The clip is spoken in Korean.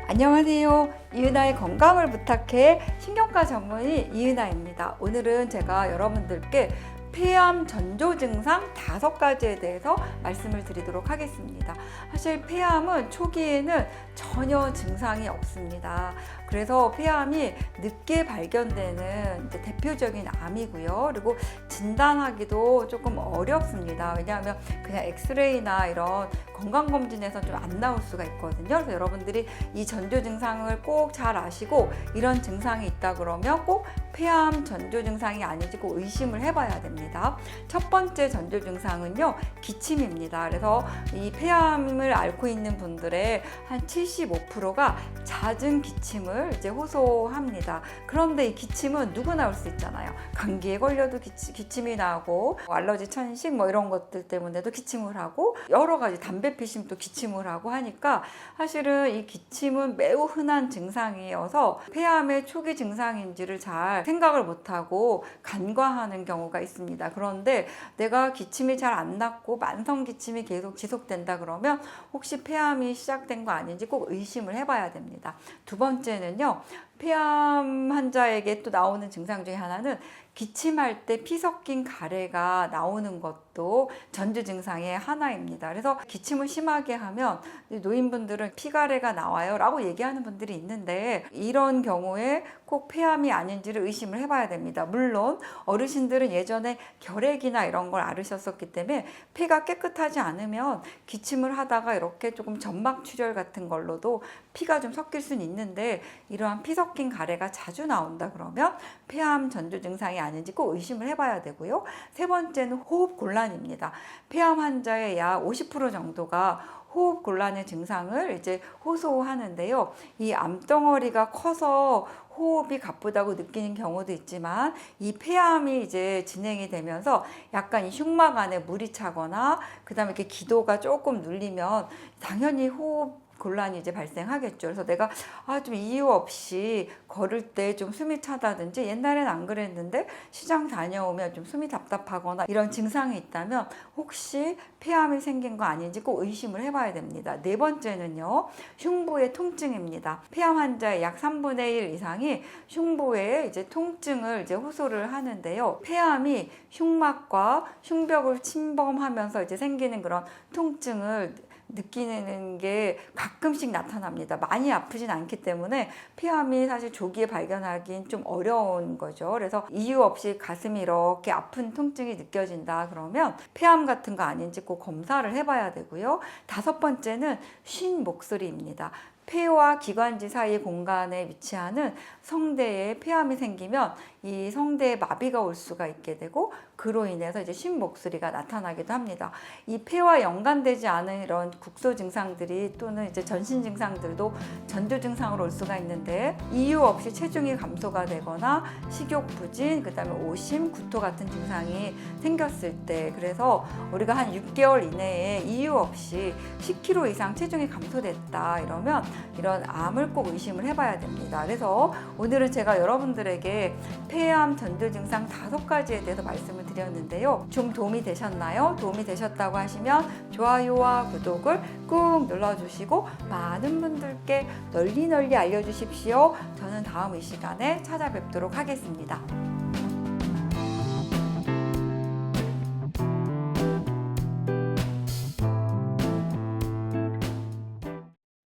안녕하세요. 이은아의 건강을 부탁해 신경과 전문의 이은아입니다. 오늘은 제가 여러분들께 폐암 전조 증상 5가지에 대해서 말씀을 드리도록 하겠습니다. 사실 폐암은 초기에는 전혀 증상이 없습니다. 그래서 폐암이 늦게 발견되는 이제 대표적인 암이고요. 그리고 진단하기도 조금 어렵습니다. 왜냐하면 그냥 엑스레이나 이런 건강검진에서 좀 안 나올 수가 있거든요. 그래서 여러분들이 이 전조 증상을 꼭 잘 아시고 이런 증상이 있다 그러면 꼭 폐암 전조 증상이 아닌지 꼭 의심을 해봐야 됩니다. 첫 번째 전조 증상은요, 기침입니다. 그래서 이 폐암을 앓고 있는 분들의 한 75%가 잦은 기침을 이제 호소합니다. 그런데 이 기침은 누구나 올 수 있잖아요. 감기에 걸려도 기침이 나고, 알러지 천식 이런 것들 때문에도 기침을 하고, 여러 가지 담배 피시면 또 기침을 하고 하니까 사실은 이 기침은 매우 흔한 증상이어서 폐암의 초기 증상인지를 잘 생각을 못하고 간과하는 경우가 있습니다. 그런데 내가 기침이 잘 안 낫고 만성 기침이 계속 지속된다 그러면 혹시 폐암이 시작된 거 아닌지 꼭 의심을 해봐야 됩니다. 두 번째는요, 폐암 환자에게 또 나오는 증상 중에 하나는 기침할 때 피 섞인 가래가 나오는 것도 전조 증상의 하나입니다. 그래서 기침을 심하게 하면 노인분들은 피가래가 나와요 라고 얘기하는 분들이 있는데, 이런 경우에 꼭 폐암이 아닌지를 의심을 해봐야 됩니다. 물론 어르신들은 예전에 결핵이나 이런 걸 앓으셨었기 때문에 폐가 깨끗하지 않으면 기침을 하다가 이렇게 조금 점막출혈 같은 걸로도 피가 좀 섞일 수는 있는데, 이러한 피 섞인 가래가 자주 나온다 그러면 폐암 전조 증상이 아닌지 꼭 의심을 해봐야 되고요. 세 번째는 호흡 곤란입니다. 폐암 환자의 약 50% 정도가 호흡 곤란의 증상을 이제 호소하는데요. 이 암덩어리가 커서 호흡이 가쁘다고 느끼는 경우도 있지만, 이 폐암이 이제 진행이 되면서 약간 이 흉막 안에 물이 차거나 그다음에 이렇게 기도가 조금 눌리면 당연히 호흡 곤란이 이제 발생하겠죠. 그래서 내가 좀 이유 없이 걸을 때 좀 숨이 차다든지, 옛날엔 안 그랬는데 시장 다녀오면 좀 숨이 답답하거나 이런 증상이 있다면 혹시 폐암이 생긴 거 아닌지 꼭 의심을 해봐야 됩니다. 네 번째는요, 흉부의 통증입니다. 폐암 환자의 약 3분의 1 이상이 흉부에 이제 통증을 이제 호소를 하는데요. 폐암이 흉막과 흉벽을 침범하면서 이제 생기는 그런 통증을 느끼는 게 가끔씩 나타납니다. 많이 아프진 않기 때문에 폐암이 사실 조기에 발견하기는 좀 어려운 거죠. 그래서 이유 없이 가슴이 이렇게 아픈 통증이 느껴진다 그러면 폐암 같은 거 아닌지 꼭 검사를 해봐야 되고요. 5번째는 쉰 목소리입니다. 폐와 기관지 사이 공간에 위치하는 성대에 폐암이 생기면 이 성대에 마비가 올 수가 있게 되고, 그로 인해서 이제 쉰 목소리가 나타나기도 합니다. 이 폐와 연관되지 않은 이런 국소 증상들이 또는 이제 전신 증상들도 전조 증상으로 올 수가 있는데, 이유 없이 체중이 감소가 되거나 식욕 부진, 그다음에 오심, 구토 같은 증상이 생겼을 때, 그래서 우리가 한 6개월 이내에 이유 없이 10kg 이상 체중이 감소됐다 이러면 이런 암을 꼭 의심을 해봐야 됩니다. 그래서 오늘은 제가 여러분들에게 폐암 전조 증상 5가지에 대해서 말씀을 드렸는데요. 좀 도움이 되셨나요? 도움이 되셨다고 하시면 좋아요와 구독을 꾹 눌러주시고 많은 분들께 널리 알려주십시오. 저는 다음 이 시간에 찾아뵙도록 하겠습니다.